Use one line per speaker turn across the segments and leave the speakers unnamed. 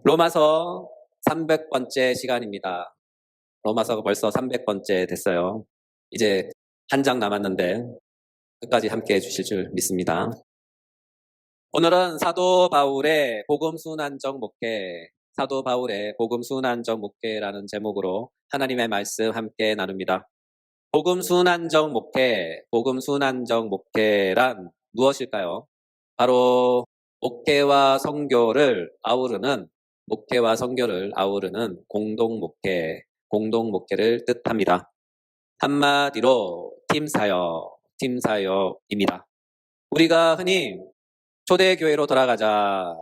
로마서 300번째 시간입니다. 로마서가 벌써 300번째 됐어요. 이제 한 장 남았는데 끝까지 함께 해주실 줄 믿습니다. 오늘은 사도 바울의 복음순환적 목회, 사도 바울의 복음순환적 목회라는 제목으로 하나님의 말씀 함께 나눕니다. 복음순환적 목회, 복음순환적 목회란 무엇일까요? 바로 목회와 선교를 아우르는 공동 목회를 뜻합니다. 한마디로 팀사역입니다. 우리가 흔히 초대교회로 돌아가자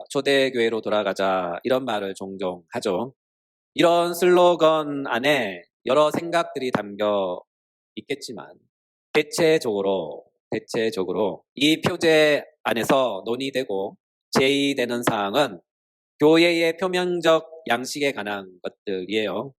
이런 말을 종종 하죠. 이런 슬로건 안에 여러 생각들이 담겨 있겠지만 대체적으로 이 표제 안에서 논의되고 제의되는 사항은 교회의 표면적 양식에 관한 것들이에요.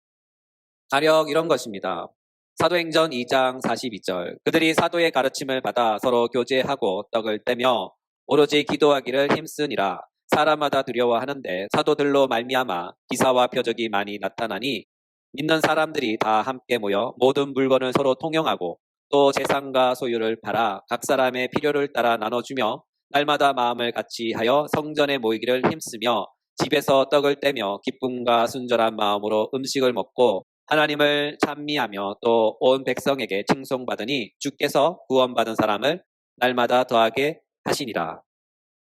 가령 이런 것입니다. 사도행전 2장 42절 그들이 사도의 가르침을 받아 서로 교제하고 떡을 떼며 오로지 기도하기를 힘쓰니라. 사람마다 두려워하는데 사도들로 말미암아 기사와 표적이 많이 나타나니 믿는 사람들이 다 함께 모여 모든 물건을 서로 통용하고 또 재산과 소유를 팔아 각 사람의 필요를 따라 나눠주며 날마다 마음을 같이 하여 성전에 모이기를 힘쓰며 집에서 떡을 떼며 기쁨과 순전한 마음으로 음식을 먹고 하나님을 찬미하며 또 온 백성에게 칭송받으니 주께서 구원받은 사람을 날마다 더하게 하시니라.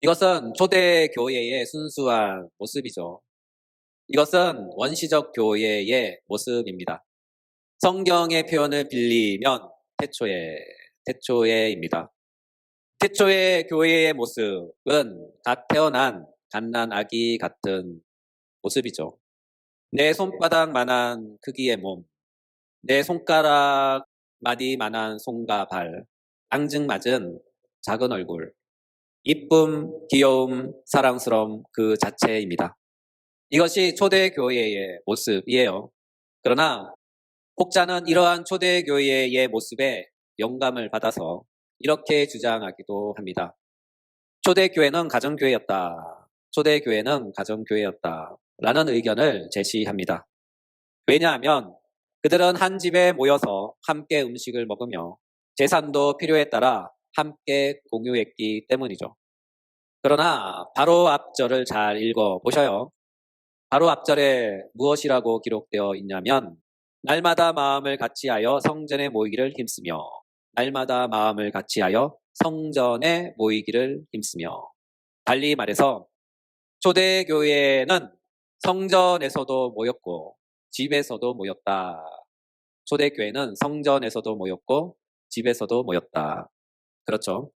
이것은 초대교회의 순수한 모습이죠. 이것은 원시적 교회의 모습입니다. 성경의 표현을 빌리면 태초에입니다. 태초의 교회의 모습은 갓 태어난 갓난아기 같은 모습이죠. 내 손바닥만한 크기의 몸, 내 손가락 마디만한 손과 발, 앙증맞은 작은 얼굴, 이쁨, 귀여움, 사랑스러움 그 자체입니다. 이것이 초대교회의 모습이에요. 그러나 혹자는 이러한 초대교회의 모습에 영감을 받아서 이렇게 주장하기도 합니다. 초대교회는 가정교회였다. 라는 의견을 제시합니다. 왜냐하면 그들은 한 집에 모여서 함께 음식을 먹으며 재산도 필요에 따라 함께 공유했기 때문이죠. 그러나 바로 앞절을 잘 읽어보셔요. 바로 앞절에 무엇이라고 기록되어 있냐면 날마다 마음을 같이하여 성전에 모이기를 힘쓰며 달리 말해서 초대교회는 성전에서도 모였고 집에서도 모였다. 그렇죠.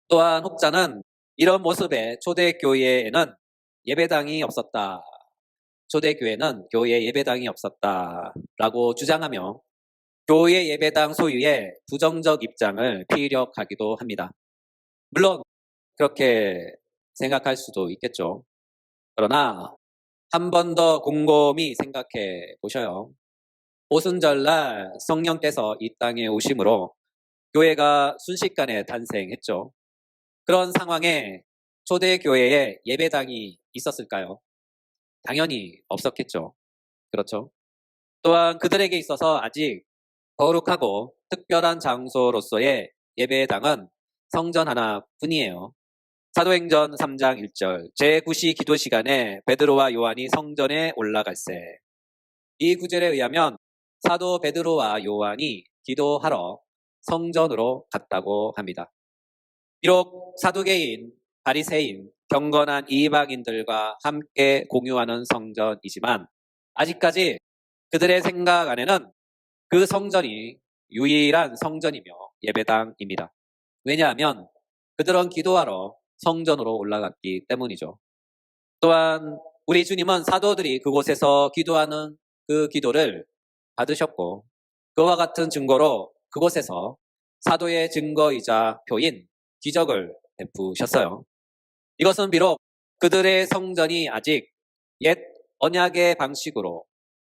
또한 혹자는 이런 모습의 초대교회에는 예배당이 없었다. 라고 주장하며 교회 예배당 소유의 부정적 입장을 피력하기도 합니다. 물론 그렇게 생각할 수도 있겠죠. 그러나 한 번 더 곰곰이 생각해 보셔요. 오순절날 성령께서 이 땅에 오심으로 교회가 순식간에 탄생했죠. 그런 상황에 초대교회에 예배당이 있었을까요? 당연히 없었겠죠. 그렇죠. 또한 그들에게 있어서 아직 거룩하고 특별한 장소로서의 예배당은 성전 하나뿐이에요. 사도행전 3장 1절 제9시 기도 시간에 베드로와 요한이 성전에 올라갈세. 이 구절에 의하면 사도 베드로와 요한이 기도하러 성전으로 갔다고 합니다. 비록 사두개인, 바리새인, 경건한 이방인들과 함께 공유하는 성전이지만 아직까지 그들의 생각 안에는 그 성전이 유일한 성전이며 예배당입니다. 왜냐하면 그들은 기도하러 성전으로 올라갔기 때문이죠. 또한 우리 주님은 사도들이 그곳에서 기도하는 그 기도를 받으셨고 그와 같은 증거로 그곳에서 사도의 증거이자 표인 기적을 베푸셨어요. 이것은 비록 그들의 성전이 아직 옛 언약의 방식으로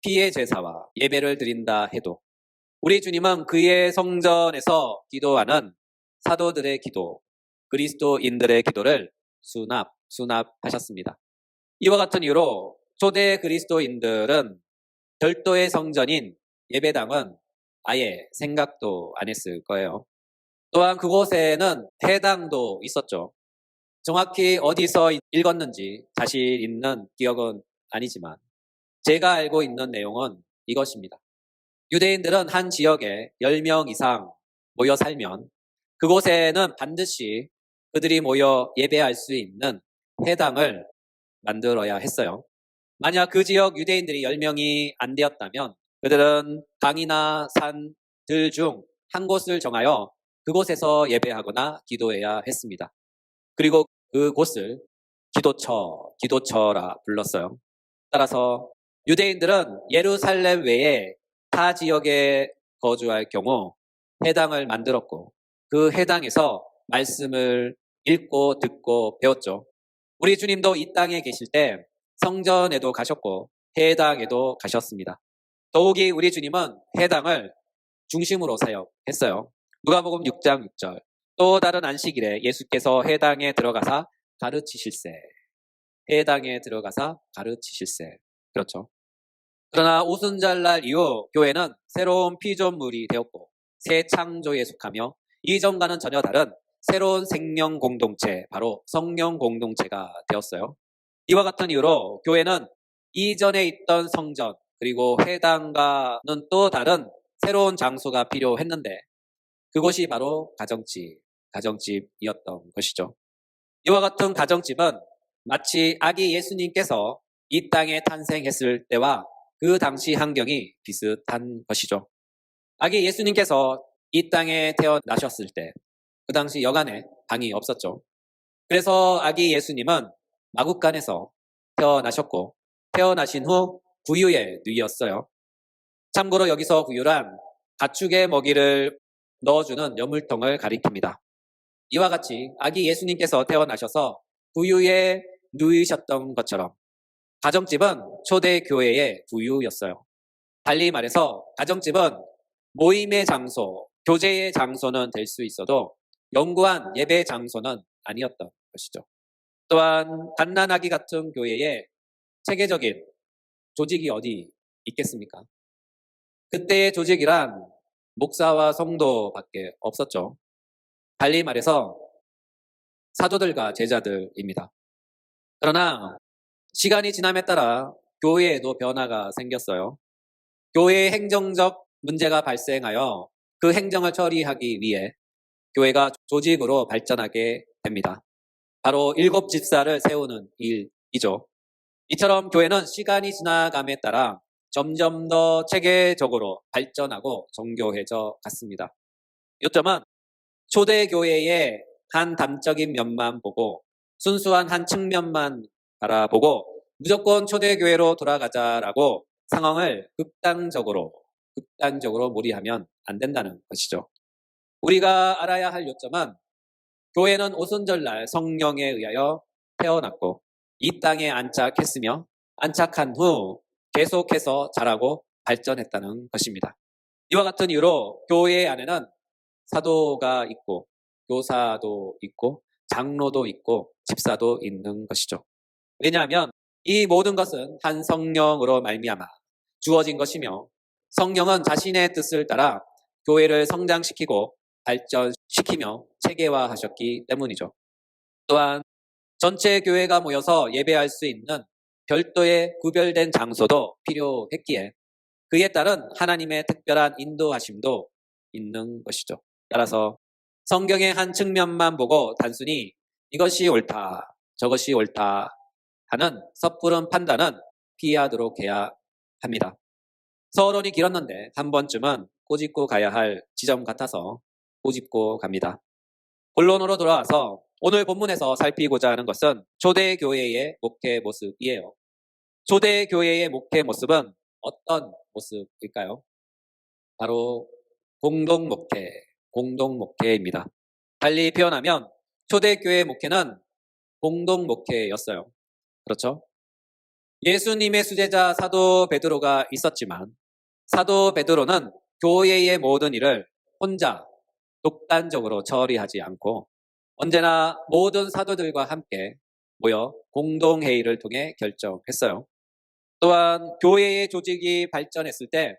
피의 제사와 예배를 드린다 해도 우리 주님은 그의 성전에서 기도하는 사도들의 기도, 그리스도인들의 기도를 수납하셨습니다. 이와 같은 이유로 초대 그리스도인들은 별도의 성전인 예배당은 아예 생각도 안 했을 거예요. 또한 그곳에는 회당도 있었죠. 정확히 어디서 읽었는지 자신 있는 기억은 아니지만 제가 알고 있는 내용은 이것입니다. 유대인들은 한 지역에 10명 이상 모여 살면 그곳에는 반드시 그들이 모여 예배할 수 있는 회당을 만들어야 했어요. 만약 그 지역 유대인들이 10명이 안 되었다면 그들은 강이나 산들 중 한 곳을 정하여 그곳에서 예배하거나 기도해야 했습니다. 그리고 그곳을 기도처라 불렀어요. 따라서 유대인들은 예루살렘 외에 타 지역에 거주할 경우 회당을 만들었고 그 회당에서 말씀을 읽고 듣고 배웠죠. 우리 주님도 이 땅에 계실 때 성전에도 가셨고 회당에도 가셨습니다. 더욱이 우리 주님은 회당을 중심으로 사역했어요. 누가복음 6장 6절. 또 다른 안식일에 예수께서 회당에 들어가사 가르치실세. 회당에 들어가사 가르치실세. 그렇죠. 그러나 오순절날 이후 교회는 새로운 피조물이 되었고 새 창조에 속하며 이전과는 전혀 다른 새로운 생명 공동체, 바로 성령 공동체가 되었어요. 이와 같은 이유로 교회는 이전에 있던 성전 그리고 회당과는 또 다른 새로운 장소가 필요했는데 그곳이 바로 가정집이었던 것이죠. 이와 같은 가정집은 마치 아기 예수님께서 이 땅에 탄생했을 때와 그 당시 환경이 비슷한 것이죠. 아기 예수님께서 이 땅에 태어나셨을 때 그 당시 여간에 방이 없었죠. 그래서 아기 예수님은 마국간에서 태어나셨고 태어나신 후 구유에 누이었어요. 참고로 여기서 구유란 가축의 먹이를 넣어주는 여물통을 가리킵니다. 이와 같이 아기 예수님께서 태어나셔서 구유에 누이셨던 것처럼 가정집은 초대 교회의 구유였어요. 달리 말해서 가정집은 모임의 장소, 교제의 장소는 될 수 있어도 영구한 예배 장소는 아니었던 것이죠. 또한 갓난아기 같은 교회에 체계적인 조직이 어디 있겠습니까? 그때의 조직이란 목사와 성도밖에 없었죠. 달리 말해서 사도들과 제자들입니다. 그러나 시간이 지남에 따라 교회에도 변화가 생겼어요. 교회의 행정적 문제가 발생하여 그 행정을 처리하기 위해 교회가 조직으로 발전하게 됩니다. 바로 7 집사를 세우는 일이죠. 이처럼 교회는 시간이 지나감에 따라 점점 더 체계적으로 발전하고 정교해져 갔습니다. 요점은 초대교회의 한 단적인 면만 보고 순수한 한 측면만 바라보고 무조건 초대교회로 돌아가자라고 상황을 극단적으로 몰이하면 안 된다는 것이죠. 우리가 알아야 할 요점은 교회는 오순절날 성령에 의하여 태어났고 이 땅에 안착했으며 안착한 후 계속해서 자라고 발전했다는 것입니다. 이와 같은 이유로 교회 안에는 사도가 있고 교사도 있고 장로도 있고 집사도 있는 것이죠. 왜냐하면 이 모든 것은 한 성령으로 말미암아 주어진 것이며 성령은 자신의 뜻을 따라 교회를 성장시키고 발전시키며 체계화하셨기 때문이죠. 또한 전체 교회가 모여서 예배할 수 있는 별도의 구별된 장소도 필요했기에 그에 따른 하나님의 특별한 인도하심도 있는 것이죠. 따라서 성경의 한 측면만 보고 단순히 이것이 옳다, 저것이 옳다 하는 섣부른 판단은 피하도록 해야 합니다. 서론이 길었는데 한 번쯤은 꼬집고 가야 할 지점 같아서 꼬집고 갑니다. 본론으로 돌아와서 오늘 본문에서 살피고자 하는 것은 초대교회의 목회 모습이에요. 초대교회의 목회 모습은 어떤 모습일까요? 바로 공동목회입니다. 달리 표현하면 초대교회 목회는 공동목회였어요. 그렇죠? 예수님의 수제자 사도 베드로가 있었지만 사도 베드로는 교회의 모든 일을 혼자 독단적으로 처리하지 않고 언제나 모든 사도들과 함께 모여 공동회의를 통해 결정했어요. 또한 교회의 조직이 발전했을 때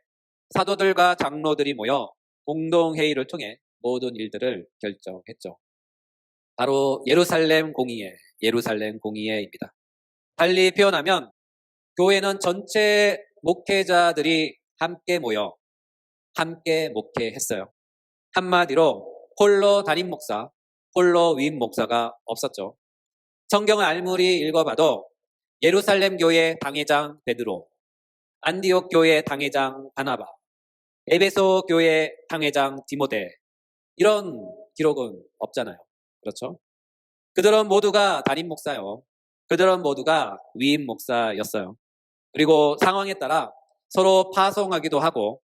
사도들과 장로들이 모여 공동회의를 통해 모든 일들을 결정했죠. 바로 예루살렘 공의회입니다. 달리 표현하면 교회는 전체 목회자들이 함께 모여 함께 목회했어요. 한마디로 홀로 담임 목사, 홀로 위임 목사가 없었죠. 성경을 알무리 읽어봐도 예루살렘 교회 당회장 베드로, 안디옥 교회 당회장 바나바, 에베소 교회 당회장 디모데, 이런 기록은 없잖아요. 그렇죠? 그들은 모두가 담임 목사요. 그들은 모두가 위임 목사였어요. 그리고 상황에 따라 서로 파송하기도 하고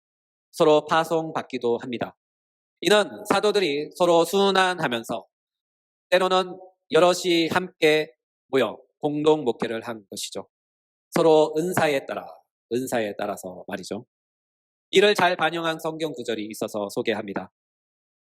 서로 파송받기도 합니다. 이는 사도들이 서로 순환하면서 때로는 여럿이 함께 모여 공동 목회를 한 것이죠. 서로 은사에 따라서 말이죠. 이를 잘 반영한 성경 구절이 있어서 소개합니다.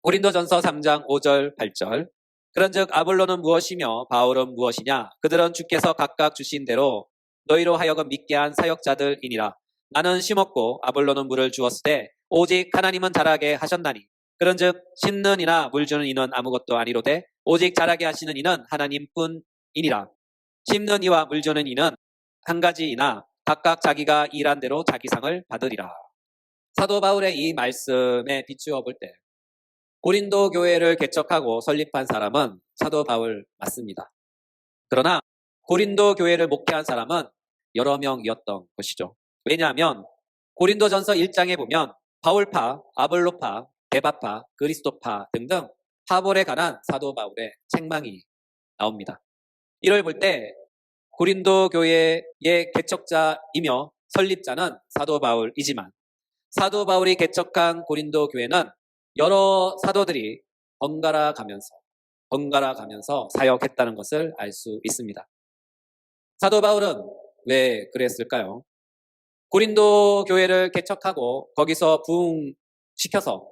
고린도전서 3장 5절 8절. 그런즉 아볼로는 무엇이며 바울은 무엇이냐? 그들은 주께서 각각 주신 대로 너희로 하여금 믿게 한 사역자들이니라. 나는 심었고 아볼로는 물을 주었으되 오직 하나님은 자라게 하셨나니. 그런즉 심는 이나 물 주는 이는 아무것도 아니로되 오직 자라게 하시는 이는 하나님뿐이니라. 심는 이와 물 주는 이는 한 가지이나 각각 자기가 일한 대로 자기 상을 받으리라. 사도 바울의 이 말씀에 비추어 볼 때 고린도 교회를 개척하고 설립한 사람은 사도 바울 맞습니다. 그러나 고린도 교회를 목회한 사람은 여러 명이었던 것이죠. 왜냐하면 고린도전서 1장에 보면 바울파, 아볼로파, 베바파, 그리스도파 등등 파벌에 관한 사도 바울의 책망이 나옵니다. 이를 볼 때 고린도 교회의 개척자이며 설립자는 사도 바울이지만 사도 바울이 개척한 고린도 교회는 여러 사도들이 번갈아 가면서 사역했다는 것을 알 수 있습니다. 사도 바울은 왜 그랬을까요? 고린도 교회를 개척하고 거기서 부흥시켜서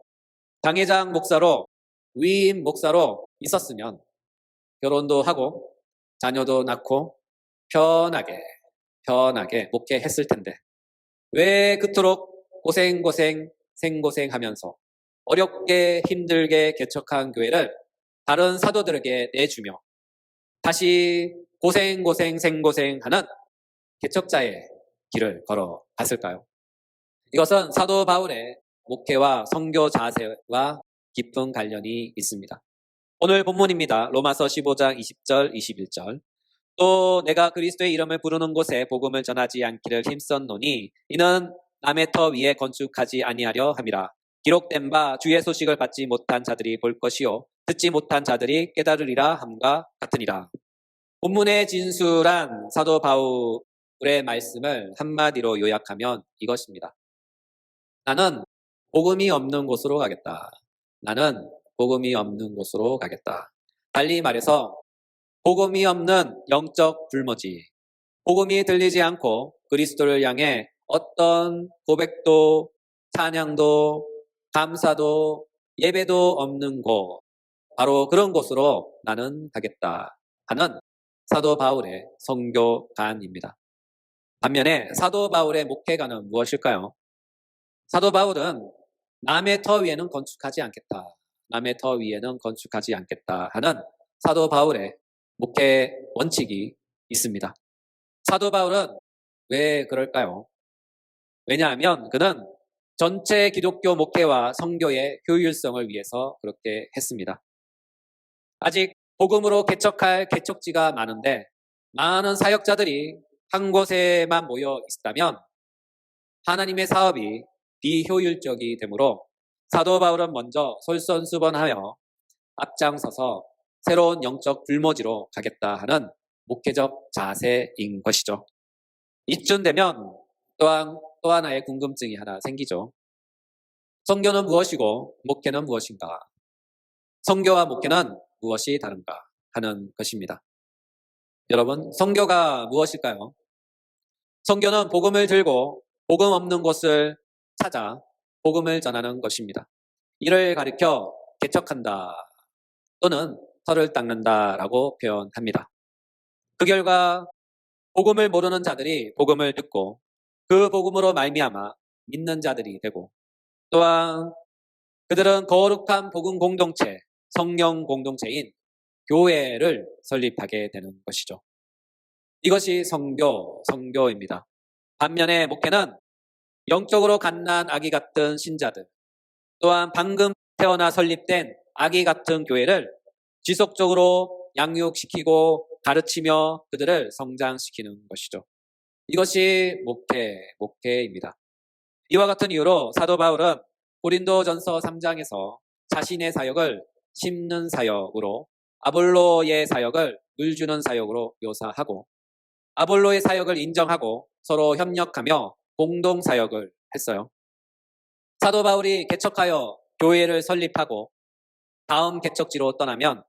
당회장 목사로 위임 목사로 있었으면 결혼도 하고 자녀도 낳고 편하게 목회했을 텐데 왜 그토록 생고생하면서 어렵게 힘들게 개척한 교회를 다른 사도들에게 내주며 다시 생고생하는 개척자의 길을 걸어갔을까요? 이것은 사도 바울의 목회와 선교 자세와 깊은 관련이 있습니다. 오늘 본문입니다. 로마서 15장 20절 21절. 또 내가 그리스도의 이름을 부르는 곳에 복음을 전하지 않기를 힘썼노니 이는 남의 터 위에 건축하지 아니하려 함이라. 기록된 바 주의 소식을 받지 못한 자들이 볼 것이요 듣지 못한 자들이 깨달으리라 함과 같으니라. 본문에 진술한 사도 바울의 말씀을 한마디로 요약하면 이것입니다. 나는 복음이 없는 곳으로 가겠다. 나는 복음이 없는 곳으로 가겠다. 달리 말해서 복음이 없는 영적 불모지, 복음이 들리지 않고 그리스도를 향해 어떤 고백도 찬양도 감사도 예배도 없는 곳, 바로 그런 곳으로 나는 가겠다 하는 사도 바울의 선교관입니다. 반면에 사도 바울의 목회관은 무엇일까요? 사도 바울은 남의 터 위에는 건축하지 않겠다. 남의 터 위에는 건축하지 않겠다 하는 사도 바울의 목회 원칙이 있습니다. 사도 바울은 왜 그럴까요? 왜냐하면 그는 전체 기독교 목회와 선교의 효율성을 위해서 그렇게 했습니다. 아직 복음으로 개척할 개척지가 많은데 많은 사역자들이 한 곳에만 모여 있다면 하나님의 사업이 비효율적이 되므로 사도 바울은 먼저 솔선수범하여 앞장서서 새로운 영적 불모지로 가겠다 하는 목회적 자세인 것이죠. 이쯤 되면 또 하나의 궁금증이 하나 생기죠. 선교는 무엇이고 목회는 무엇인가? 선교와 목회는 무엇이 다른가 하는 것입니다. 여러분, 선교가 무엇일까요? 선교는 복음을 들고 복음 없는 곳을 찾아 복음을 전하는 것입니다. 이를 가리켜 개척한다 또는 터를 닦는다라고 표현합니다. 그 결과 복음을 모르는 자들이 복음을 듣고 그 복음으로 말미암아 믿는 자들이 되고, 또한 그들은 거룩한 복음 공동체, 성령 공동체인 교회를 설립하게 되는 것이죠. 이것이 성교입니다. 반면에 목회는 영적으로 갓난 아기 같은 신자들, 또한 방금 태어나 설립된 아기 같은 교회를 지속적으로 양육시키고 가르치며 그들을 성장시키는 것이죠. 이것이 목회입니다. 이와 같은 이유로 사도 바울은 고린도전서 3장에서 자신의 사역을 심는 사역으로, 아볼로의 사역을 물 주는 사역으로 묘사하고, 아볼로의 사역을 인정하고 서로 협력하며 공동 사역을 했어요. 사도 바울이 개척하여 교회를 설립하고 다음 개척지로 떠나면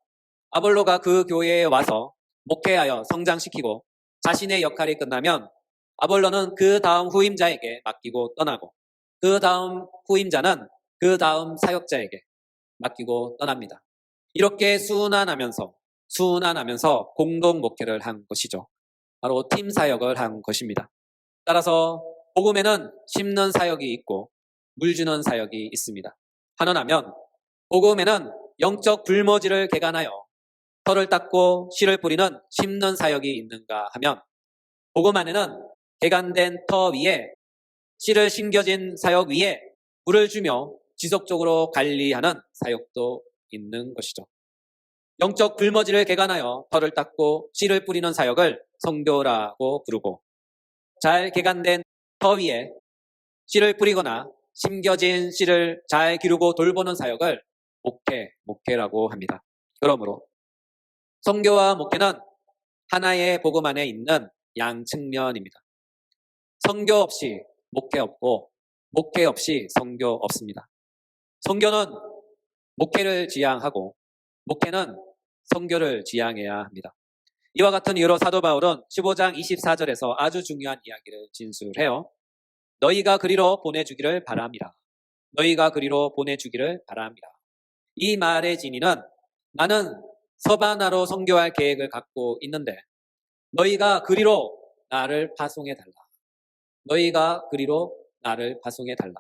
아볼로가 그 교회에 와서 목회하여 성장시키고, 자신의 역할이 끝나면 아볼로는 그 다음 후임자에게 맡기고 떠나고, 그 다음 후임자는 그 다음 사역자에게 맡기고 떠납니다. 이렇게 순환하면서 공동 목회를 한 것이죠. 바로 팀 사역을 한 것입니다. 따라서 복음에는 심는 사역이 있고 물 주는 사역이 있습니다. 환원하면 복음에는 영적 불모지를 개간하여 털을 닦고 씨를 뿌리는 심는 사역이 있는가 하면, 복음 안에는 개간된 터 위에 씨를 심겨진 사역 위에 물을 주며 지속적으로 관리하는 사역도 있는 것이죠. 영적 불모지를 개간하여 털을 닦고 씨를 뿌리는 사역을 성교라고 부르고, 잘 개간된 터 위에 씨를 뿌리거나 심겨진 씨를 잘 기르고 돌보는 사역을 목회라고 합니다. 그러므로 성교와 목회는 하나의 복음 안에 있는 양측면입니다. 성교 없이 목회 없고 목회 없이 성교 없습니다. 성교는 목회를 지향하고 목회는 성교를 지향해야 합니다. 이와 같은 이유로 사도 바울은 15장 24절에서 아주 중요한 이야기를 진술해요. 너희가 그리로 보내주기를 바랍니다. 너희가 그리로 보내주기를 바랍니다. 이 말의 진의는, 나는 서바나로 선교할 계획을 갖고 있는데 너희가 그리로 나를 파송해달라. 너희가 그리로 나를 파송해달라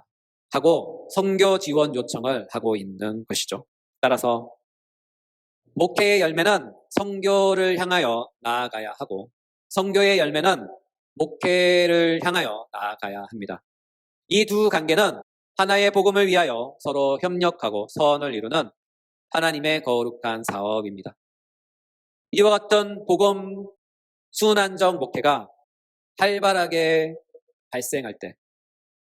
하고 선교 지원 요청을 하고 있는 것이죠. 따라서 목회의 열매는 선교를 향하여 나아가야 하고, 선교의 열매는 목회를 향하여 나아가야 합니다. 이 두 관계는 하나의 복음을 위하여 서로 협력하고 선을 이루는 하나님의 거룩한 사업입니다. 이와 같은 복음 순환적 목회가 활발하게 발생할 때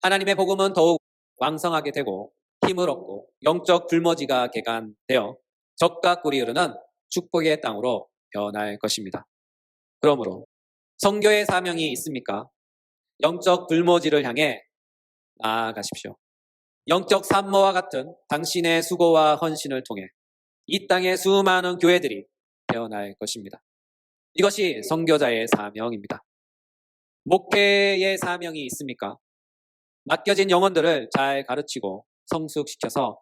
하나님의 복음은 더욱 왕성하게 되고 힘을 얻고 영적 불모지가 개간되어 적과 꿀이 흐르는 축복의 땅으로 변할 것입니다. 그러므로 선교의 사명이 있습니까? 영적 불모지를 향해 나아가십시오. 영적 산모와 같은 당신의 수고와 헌신을 통해 이 땅의 수많은 교회들이 태어날 것입니다. 이것이 선교자의 사명입니다. 목회의 사명이 있습니까? 맡겨진 영혼들을 잘 가르치고 성숙시켜서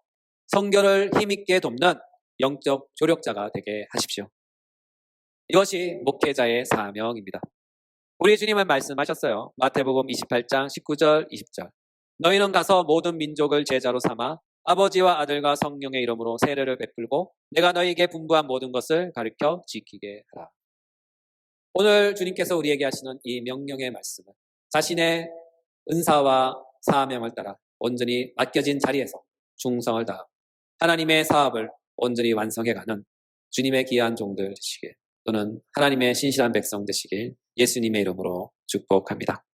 선교를 힘있게 돕는 영적 조력자가 되게 하십시오. 이것이 목회자의 사명입니다. 우리 주님은 말씀하셨어요. 마태복음 28장 19절 20절. 너희는 가서 모든 민족을 제자로 삼아 아버지와 아들과 성령의 이름으로 세례를 베풀고 내가 너희에게 분부한 모든 것을 가르쳐 지키게 하라. 오늘 주님께서 우리에게 하시는 이 명령의 말씀은 자신의 은사와 사명을 따라 온전히 맡겨진 자리에서 충성을 다하고 하나님의 사업을 온전히 완성해가는 주님의 귀한 종들 되시길, 또는 하나님의 신실한 백성 되시길 예수님의 이름으로 축복합니다.